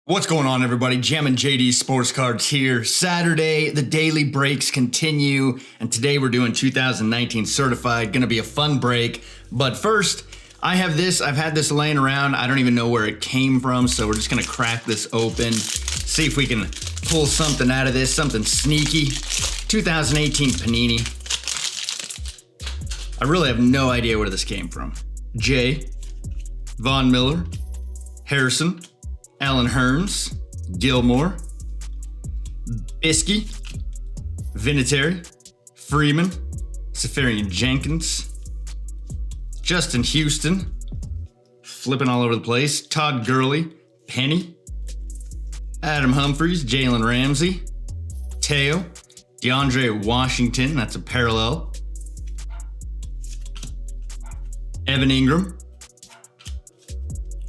What's going on, everybody? Jammin JD Sports Cards here. Saturday, the daily breaks continue, and today we're doing 2019 certified. Gonna be a fun break, but first, I have this. I've had this laying around. I don't even know where it came from, so we're just gonna crack this open, see if we can pull something out of this, something sneaky. 2018 Panini. I really have no idea where this came from. Jay, Von Miller, Harrison, Allen Hurns, Gilmore, Biskey, Vinatieri, Freeman, Safarian Jenkins, Justin Houston, flipping all over the place, Todd Gurley, Penny, Adam Humphries, Jalen Ramsey, Teo, DeAndre Washington, that's a parallel, Evan Ingram,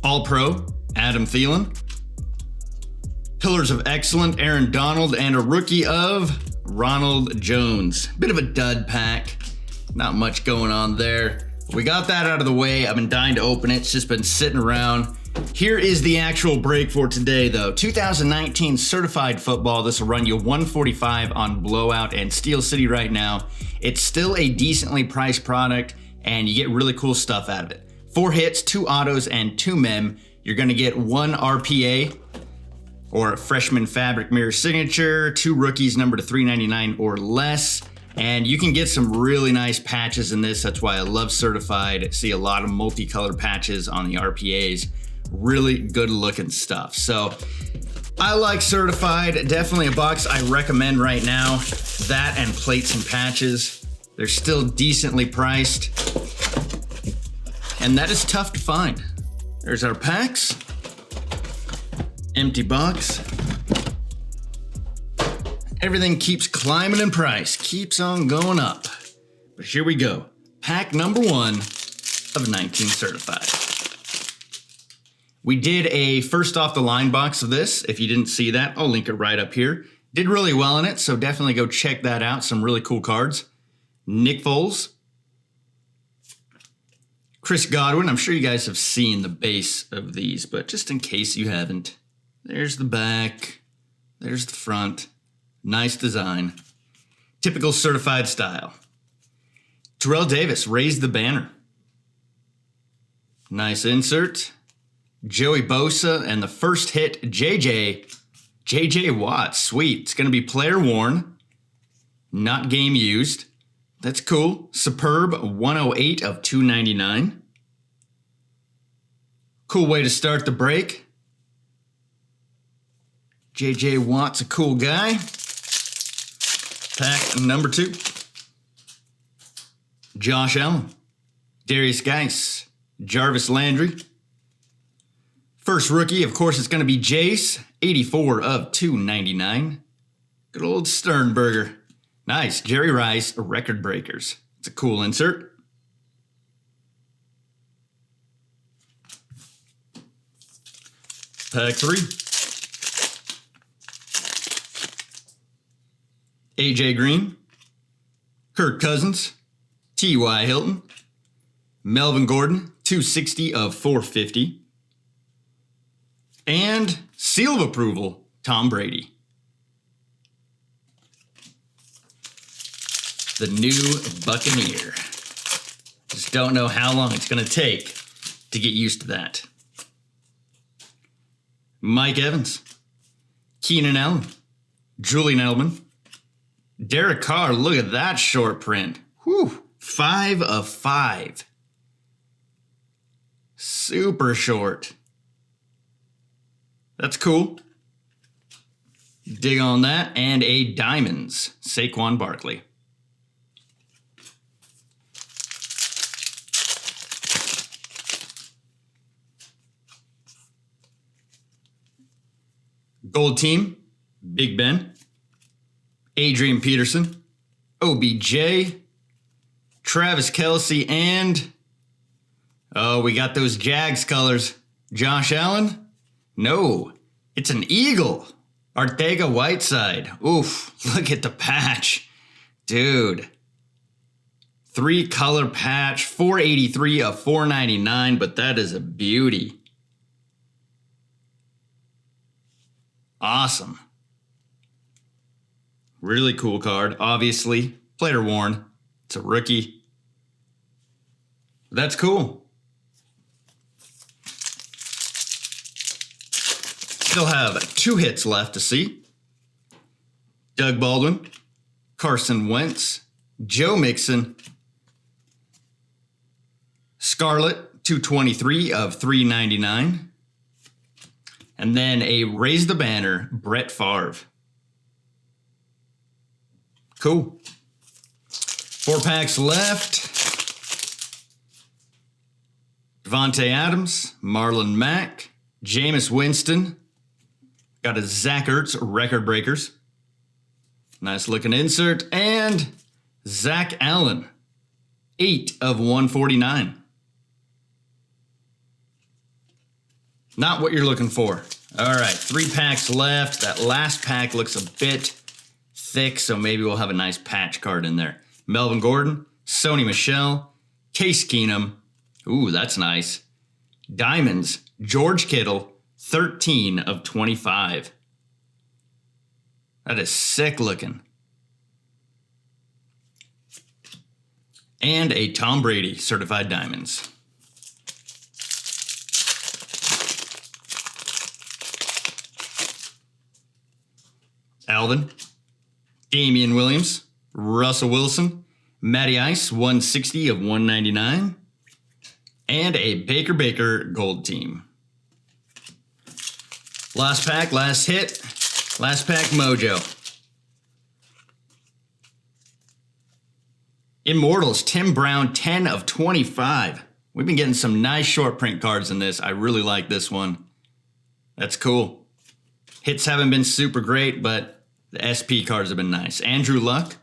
All-Pro, Adam Thielen, Pillars of Excellent, Aaron Donald, and a rookie of Ronald Jones. Bit of a dud pack. Not much going on there. We got that out of the way. I've been dying to open it. It's just been sitting around. Here is the actual break for today, though. 2019 certified football. This will run you $145 on Blowout and Steel City right now. It's still a decently priced product, and you get really cool stuff out of it. 4 hits, 2 autos, and 2 mem. You're going to get 1 RPA or a freshman fabric mirror signature, 2 rookies numbered to 399 or less, and you can get some really nice patches in this. That's why I love certified. See a lot of multicolored patches on the RPAs. Really good looking stuff. So I like certified. Definitely a box I recommend right now. That and plates and patches. They're still decently priced, and that is tough to find. There's our packs. Empty box. Everything keeps climbing in price, keeps on going up. But here we go. Pack number 1 of 19 certified. We did a first off the line box of this. If you didn't see that, I'll link it right up here. Did really well in it, so definitely go check that out. Some really cool cards. Nick Foles. Chris Godwin. I'm sure you guys have seen the base of these, but just in case you haven't, there's the back, there's the front. Nice design. Typical certified style. Terrell Davis, raised the banner. Nice insert. Joey Bosa, and the first hit, JJ Watt. Sweet. It's going to be player worn, not game used. That's cool. Superb 108 of 299. Cool way to start the break. JJ Watt's a cool guy. Pack number 2. Josh Allen, Darius Geis, Jarvis Landry. First rookie, of course, it's going to be Jace, 84 of 299. Good old Sternberger. Nice. Jerry Rice, Record Breakers. It's a cool insert. Pack 3. AJ Green, Kirk Cousins, T.Y. Hilton, Melvin Gordon, 260 of 450. And seal of approval, Tom Brady. The new Buccaneer. Just don't know how long it's going to take to get used to that. Mike Evans, Keenan Allen, Julian Edelman, Derek Carr. Look at that short print. Whew. 5 of 5. Super short. That's cool. Dig on that. And a Diamonds, Saquon Barkley. Gold team, Big Ben, Adrian Peterson, OBJ, Travis Kelce, and oh, we got those Jags colors. Josh Allen? No, it's an Eagle. Arcega-Whiteside. Oof, look at the patch. Dude. 3-color patch, 483 of 499, but that is a beauty. Awesome. Really cool card. Obviously, player worn. It's a rookie. That's cool. Still have 2 hits left to see. Doug Baldwin, Carson Wentz, Joe Mixon, Scarlet, 223 of 399. And then a Raise the Banner, Brett Favre. Cool. 4 packs left. Devontae Adams, Marlon Mack, Jameis Winston. Got a Zach Ertz Record Breakers. Nice looking insert. And Zach Allen, 8 of 149. Not what you're looking for. All right, 3 packs left. That last pack looks a bit thick, so maybe we'll have a nice patch card in there. Melvin Gordon, Sony Michel, Case Keenum. Ooh, that's nice. Diamonds, George Kittle, 13 of 25. That is sick looking. And a Tom Brady Certified Diamonds. Alvin, Damian Williams, Russell Wilson, Matty Ice, 160 of 199, and a Baker Gold Team. Last pack, last hit, last pack mojo. Immortals, Tim Brown, 10 of 25. We've been getting some nice short print cards in this. I really like this one. That's cool. Hits haven't been super great, but the SP cards have been nice. Andrew Luck,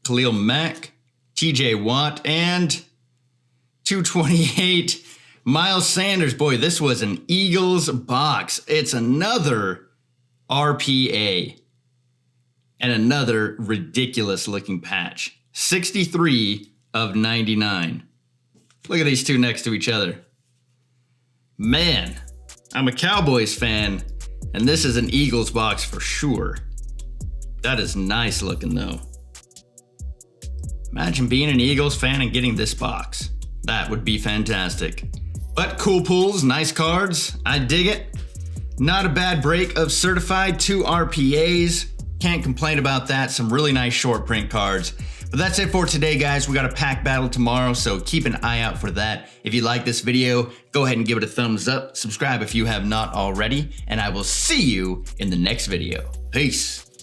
Khalil Mack, TJ Watt, and 228, Miles Sanders. Boy, this was an Eagles box. It's another RPA and another ridiculous looking patch. 63 of 99. Look at these two next to each other. Man, I'm a Cowboys fan, and this is an Eagles box for sure. That is nice looking though. Imagine being an Eagles fan and getting this box. That would be fantastic. But cool pulls, nice cards. I dig it. Not a bad break of certified, 2 RPAs. Can't complain about that. Some really nice short print cards. But that's it for today, guys. We got a pack battle tomorrow, so keep an eye out for that. If you like this video, go ahead and give it a thumbs up. Subscribe if you have not already, and I will see you in the next video. Peace.